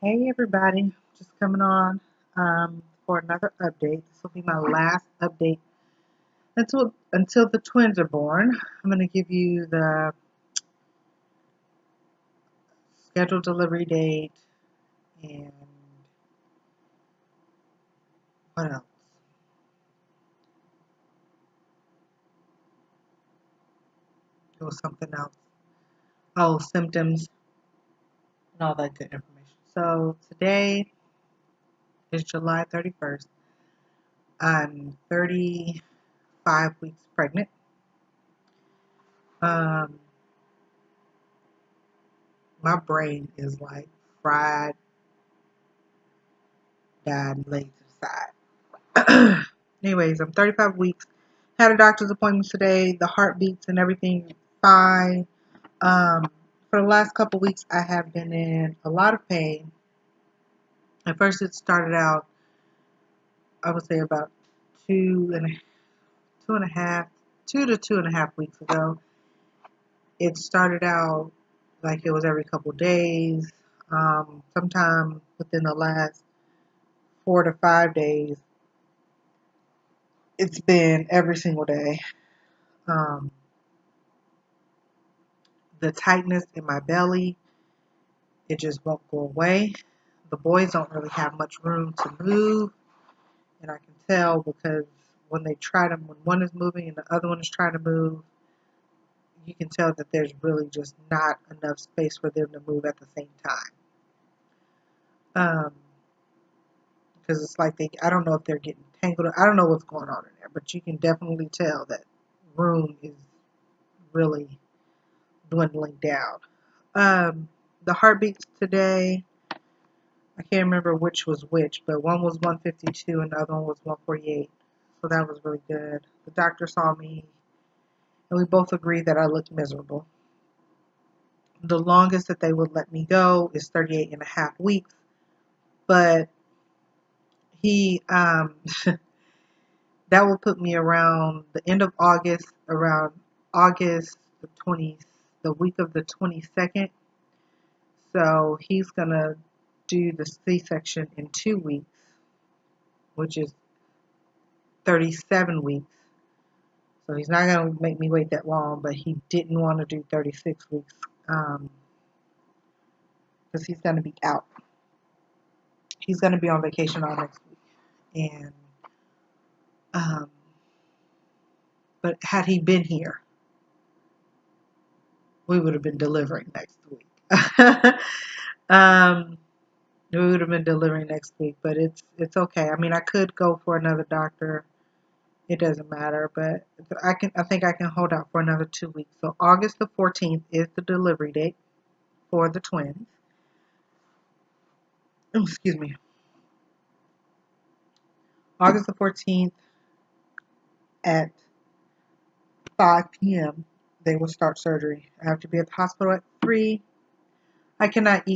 Hey everybody, just coming on for another update. This will be my last update until the twins are born. I'm going to give you the scheduled delivery date and what else? There was something else. Oh, symptoms and all that good information. So today is July 31st. I'm 35 weeks pregnant. Um, my brain is like fried, died, laid to the side. Anyways, I'm 35 weeks. Had a doctor's appointment today. The heartbeats and everything fine. Um, for the last couple weeks, I have been in a lot of pain. At first, it started out, I would say about two and a half, 2 to 2.5 weeks ago. It started out like it was every couple days. Sometime within the last 4 to 5 days, it's been every single day. Um, the tightness in my belly, it just won't go away. The boys don't really have much room to move, and I can tell because when one is moving and the other one is trying to move, you can tell that there's really just not enough space for them to move at the same time. Um, because it's like I don't know if they're getting tangled. I don't know what's going on in there, but you can definitely tell that room is really dwindling down. Um, the heartbeats today, I can't remember which was which, but one was 152 and the other one was 148. So that was really good. The doctor saw me and we both agreed that I looked miserable. The longest that they would let me go is 38 and a half weeks, but he, that will put me around the end of August, around August the 20, the week of the 22nd. So he's gonna do the C-section in 2 weeks, which is 37 weeks. So he's not going to make me wait that long, but he didn't want to do 36 weeks because he's going to be out. He's going to be on vacation all next week. And, um, but had he been here, we would have been delivering next week. um, we would have been delivering next week, but it's okay. I mean, I could go for another doctor. It doesn't matter, but I think I can hold out for another 2 weeks. So August the 14th is the delivery date for the twins. Oh, excuse me. August the 14th at 5 p.m. they will start surgery. I have to be at the hospital at 3. I cannot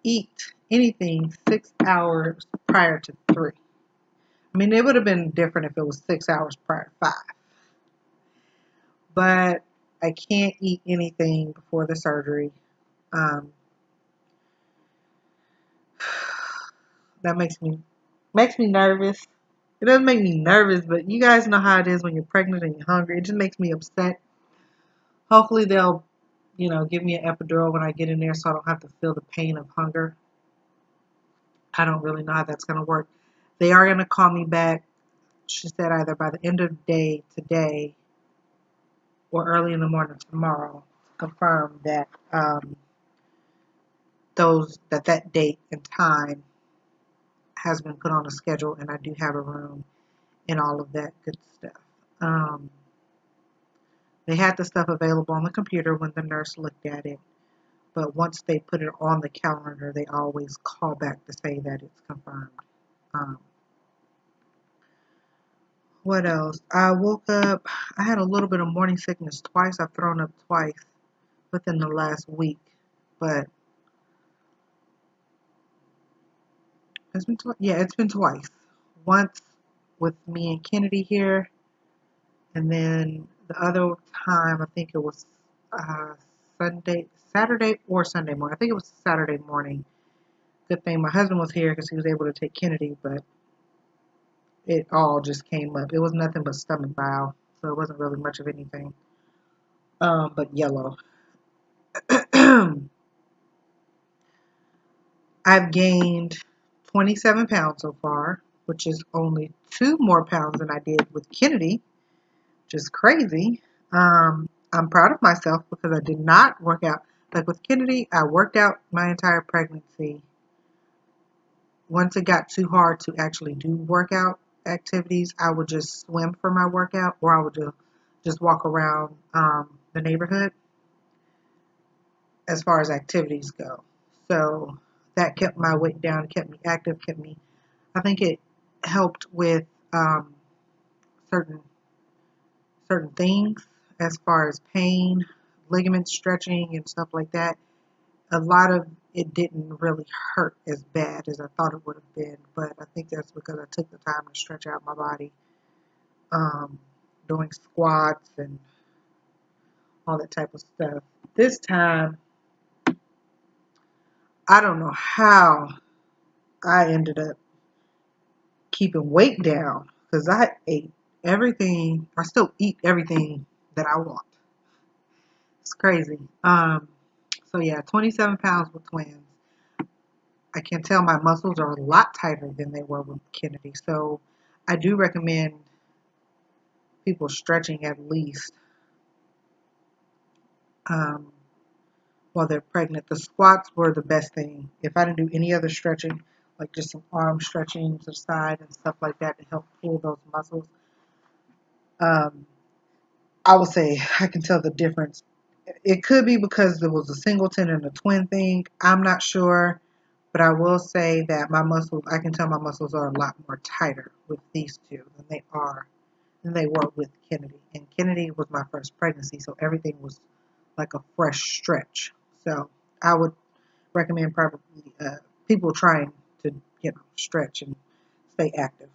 eat anything 6 hours prior to 3. I mean, it would have been different if it was 6 hours prior to 5. But I can't eat anything before the surgery. Um, that makes me nervous. It doesn't make me nervous, but you guys know how it is when you're pregnant and you're hungry. It just makes me upset. Hopefully they'll, give me an epidural when I get in there so I don't have to feel the pain of hunger. I don't really know how that's going to work. They are going to call me back, she said, either by the end of the day today or early in the morning tomorrow to confirm that that date and time has been put on a schedule and I do have a room and all of that good stuff. Um, they had the stuff available on the computer when the nurse looked at it. But once they put it on the calendar, they always call back to say that it's confirmed. Um, what else? I woke up. I had a little bit of morning sickness twice. I've thrown up twice within the last week. But it's been twice. Once with me and Kennedy here, and then the other time I think it was Saturday or Sunday morning. I think it was Saturday morning. Good thing my husband was here because he was able to take Kennedy, but it all just came up. It was nothing but stomach bile, so it wasn't really much of anything. But yellow. I've gained 27 pounds so far, which is only 2 more pounds than I did with Kennedy, which is crazy. I'm proud of myself because I did not work out. Like with Kennedy, I worked out my entire pregnancy. Once it got too hard to actually do workout activities, I would just swim for my workout, or I would just walk around the neighborhood as far as activities go. So that kept my weight down, kept me active, I think it helped with um, certain things as far as pain, ligament stretching, and stuff like that. A lot of it didn't really hurt as bad as I thought it would have been, but I think that's because I took the time to stretch out my body, um, doing squats and all that type of stuff. This time, I don't know how I ended up keeping weight down because I ate everything. I still eat everything that I want. It's crazy. So yeah, 27 pounds with twins. I can tell my muscles are a lot tighter than they were with Kennedy. So I do recommend people stretching at least um, while they're pregnant. The squats were the best thing. If I didn't do any other stretching, like just some arm stretching to the side and stuff like that to help pull those muscles, um, I would say I can tell the difference. It could be because there was a singleton and a twin thing. I'm not sure. But I will say that my muscles, I can tell my muscles are a lot more tighter with these two than they were with Kennedy. And Kennedy was my first pregnancy, so everything was like a fresh stretch. So I would recommend probably people trying to, stretch and stay active.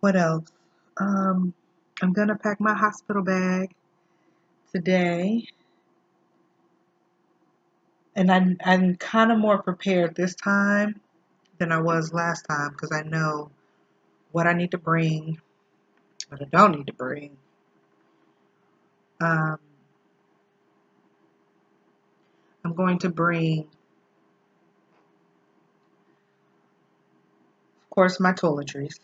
What else? Um, I'm gonna pack my hospital bag today, and I'm kind of more prepared this time than I was last time because I know what I need to bring, what I don't need to bring. Um, I'm going to bring, of course, my toiletries,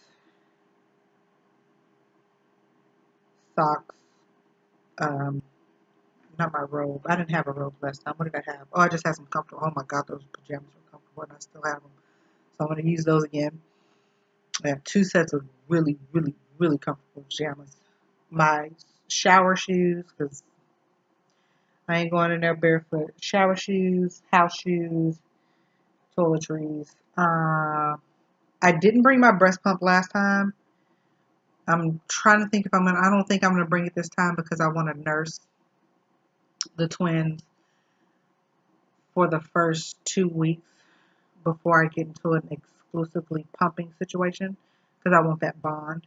socks, um, not my robe. I didn't have a robe last time. What did I have? Oh, I just had some comfortable. Oh my God, those pajamas were comfortable, and I still have them. So I'm going to use those again. I have 2 sets of really, really, really comfortable pajamas. My shower shoes, because I ain't going in there barefoot. Shower shoes, house shoes, toiletries. I didn't bring my breast pump last time. I'm trying to think if I don't think I'm gonna bring it this time because I want to nurse the twins for the first 2 weeks before I get into an exclusively pumping situation because I want that bond.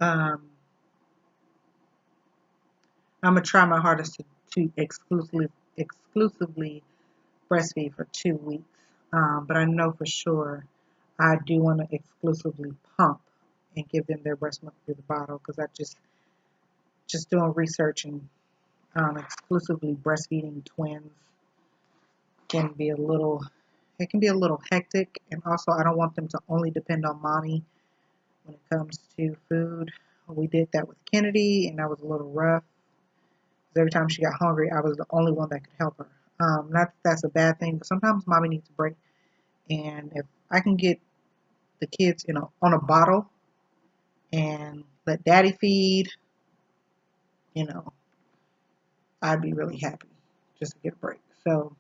Um, I'm gonna try my hardest to exclusively breastfeed for 2 weeks. But I know for sure I do want to exclusively pump and give them their breast milk through the bottle because I just doing research and exclusively breastfeeding twins can be a little it can be a little hectic, and also I don't want them to only depend on mommy when it comes to food. We did that with Kennedy, and that was a little rough. Because every time she got hungry, I was the only one that could help her. Not that that's a bad thing, but sometimes mommy needs a break. And if I can get the kids, on a bottle and let daddy feed, you know, I'd be really happy just to get a break. So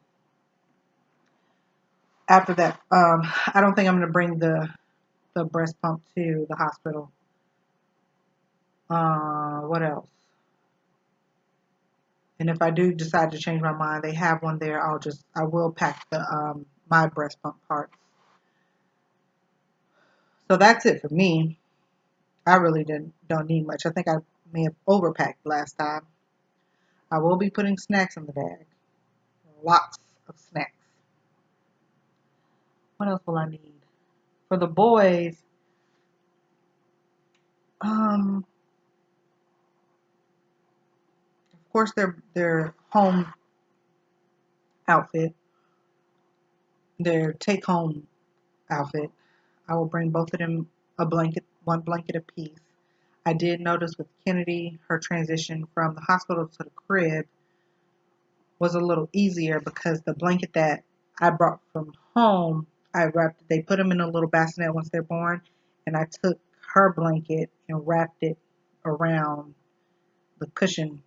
after that, I don't think I'm going to bring the breast pump to the hospital. What else? And if I do decide to change my mind, they have one there. I will pack the my breast pump parts. So that's it for me. I really don't need much. I think I may have overpacked last time. I will be putting snacks in the bag. lots of snacks. What else will I need? For the boys, of course their home outfit, their take home outfit. I will bring both of them a blanket, one blanket apiece. I did notice with Kennedy, her transition from the hospital to the crib was a little easier because the blanket that I brought from home, they put them in a little bassinet once they're born, and I took her blanket and wrapped it around the cushion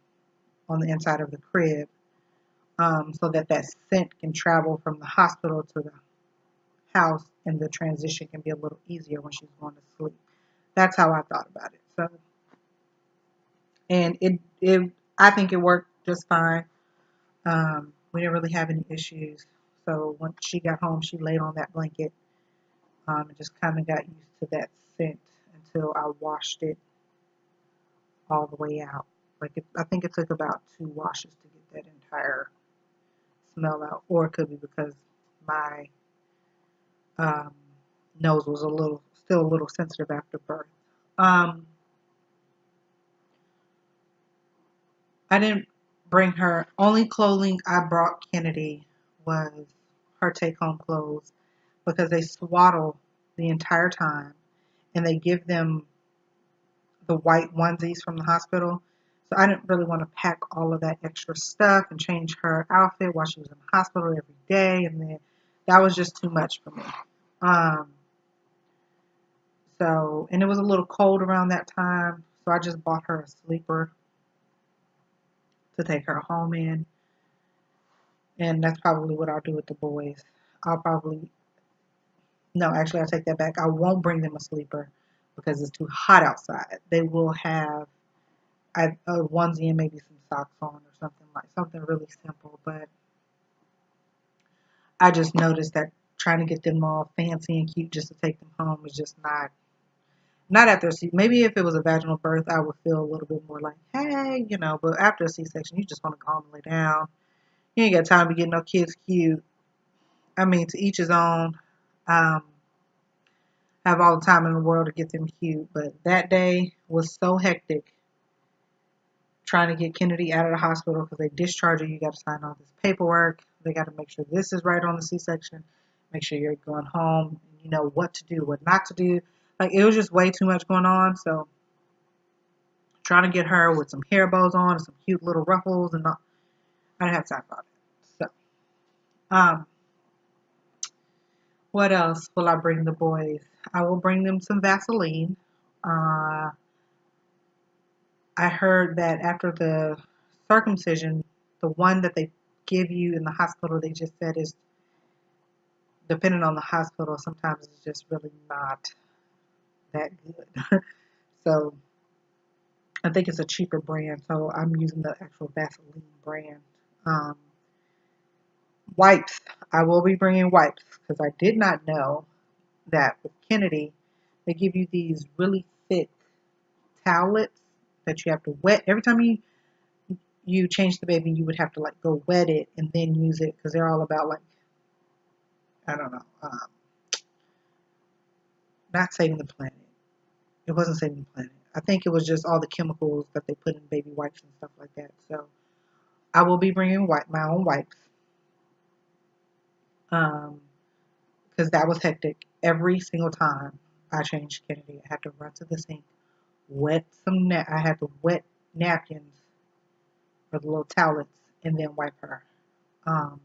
on the inside of the crib, so that scent can travel from the hospital to the house and the transition can be a little easier when she's going to sleep. That's how I thought about it. So, and I think it worked just fine. We didn't really have any issues. So when she got home, she laid on that blanket, and just kind of got used to that scent until I washed it all the way out. I think it took about 2 washes to get that entire smell out, or it could be because my um, nose was still a little sensitive after birth. Um, I didn't bring her. Only clothing I brought Kennedy was her take-home clothes because they swaddle the entire time, and they give them the white onesies from the hospital. So I didn't really want to pack all of that extra stuff and change her outfit while she was in the hospital every day, and then that was just too much for me. Um, and it was a little cold around that time, so I just bought her a sleeper to take her home in, and that's probably what I'll do with the boys. I'll probably, no, actually, I take that back. I won't bring them a sleeper because it's too hot outside. They will have a onesie and maybe some socks on or something really simple. But I just noticed that trying to get them all fancy and cute just to take them home is just not after a C. Maybe if it was a vaginal birth, I would feel a little bit more like, hey, But after a C-section, you just want to go home and lay down. You ain't got time to get no kids cute. I mean, to each his own. Um, have all the time in the world to get them cute, but that day was so hectic trying to get Kennedy out of the hospital because they discharge her. You got to sign all this paperwork. They got to make sure this is right on the C-section. Make sure you're going home. You know what to do, what not to do. Like, it was just way too much going on. So trying to get her with some hair bows on and some cute little ruffles and all, I didn't have time for it. So, what else will I bring the boys? I will bring them some Vaseline. Uh, I heard that after the circumcision, the one that they give you in the hospital, they just said is depending on the hospital, sometimes it's just really not that good. So I think it's a cheaper brand, so I'm using the actual Vaseline brand. Um, Wipes, I will be bringing wipes because I did not know that with Kennedy, they give you these really thick towelettes that you have to wet every time you change the baby. You would have to like go wet it and then use it because they're all about like, I don't know, not saving the planet. It wasn't saving the planet. I think it was just all the chemicals that they put in baby wipes and stuff like that. So I will be bringing my own wipes, because that was hectic. Every single time I changed Kennedy, I had to run to the sink, I had to wet napkins or the little towelettes and then wipe her. Um,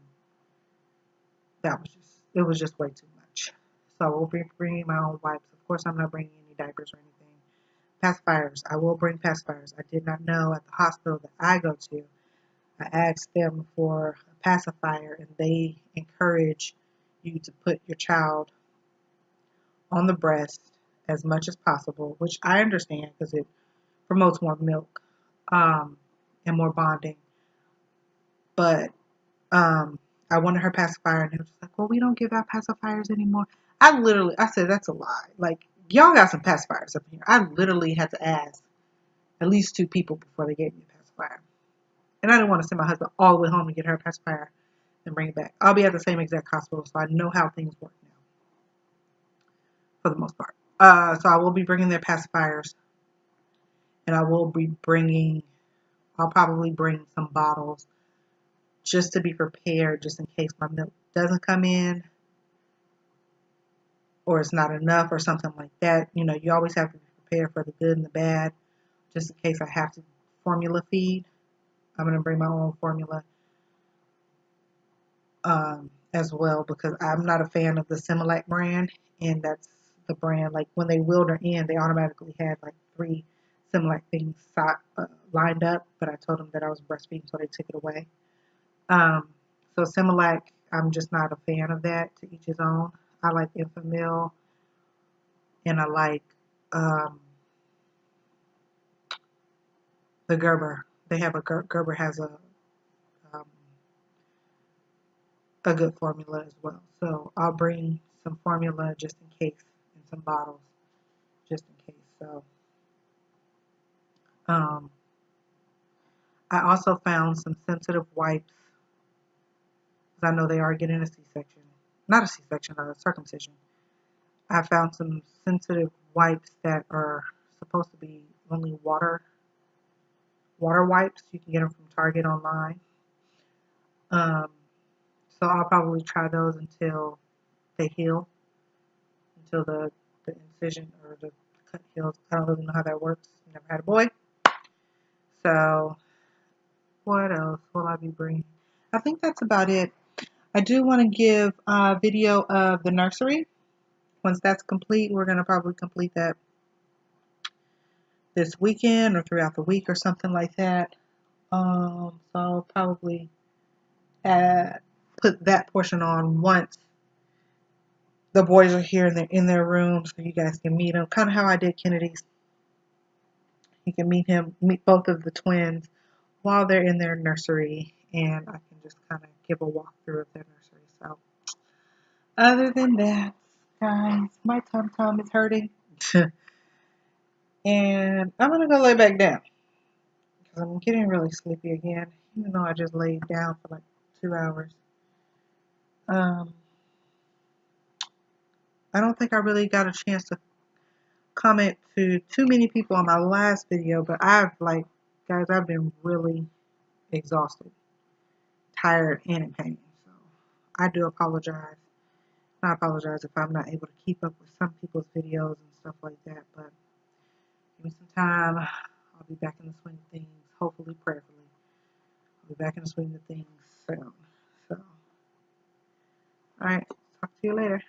it was just way too much. So I will be bringing my own wipes. Of course, I'm not bringing any diapers or anything. Pacifiers. I will bring pacifiers. I did not know at the hospital that I go to. I asked them for a pacifier, and they encourage you to put your child on the breast as much as possible, which I understand because it promotes more milk, and more bonding. But I wanted her pacifier, and they were just like, well, we don't give out pacifiers anymore. I said, that's a lie. Like, y'all got some pacifiers up here. I literally had to ask at least 2 people before they gave me a pacifier. And I didn't want to send my husband all the way home to get her a pacifier and bring it back. I'll be at the same exact hospital, so I know how things work now, for the most part. So I will be bringing their pacifiers, and I will be bringing, I'll probably bring some bottles just to be prepared, just in case my milk doesn't come in or it's not enough or something like that. You know, you always have to be prepared for the good and the bad, just in case I have to formula feed. I'm going to bring my own formula as well, because I'm not a fan of the Similac brand, and that's the brand, like when they wheeled her in, they automatically had like 3 Similac things lined up, but I told them that I was breastfeeding, so they took it away. So Similac, I'm just not a fan of that. To each his own. I like Enfamil, and I like the Gerber. They have a Gerber has um, a good formula as well. So I'll bring some formula just in case, and some bottles just in case. So I also found some sensitive wipes, because I know they are getting a C-section. Not a C-section, a circumcision. I found some sensitive wipes that are supposed to be only water wipes. You can get them from Target online. So I'll probably try those until they heal, until the incision or the cut heals. I don't really know how that works. Never had a boy. So what else will I be bringing? I think that's about it. I do want to give a video of the nursery. Once that's complete, we're going to probably complete that this weekend or throughout the week or something like that. So I'll probably put that portion on once the boys are here and they're in their rooms, so you guys can meet them. Kind of how I did Kennedy's. You can meet both of the twins while they're in their nursery, and I can just kind of give a walkthrough of their nursery. So other than that, guys, my tum is hurting. And I'm going to go lay back down, because I'm getting really sleepy again, even though I just laid down for like 2 hours. I don't think I really got a chance to comment to too many people on my last video, but guys, I've been really exhausted, tired, and in pain. So I do apologize. I apologize if I'm not able to keep up with some people's videos and stuff like that, but give me some time. I'll be back in the swing of things, hopefully, prayerfully. I'll be back in the swing of things soon. So, alright, talk to you later.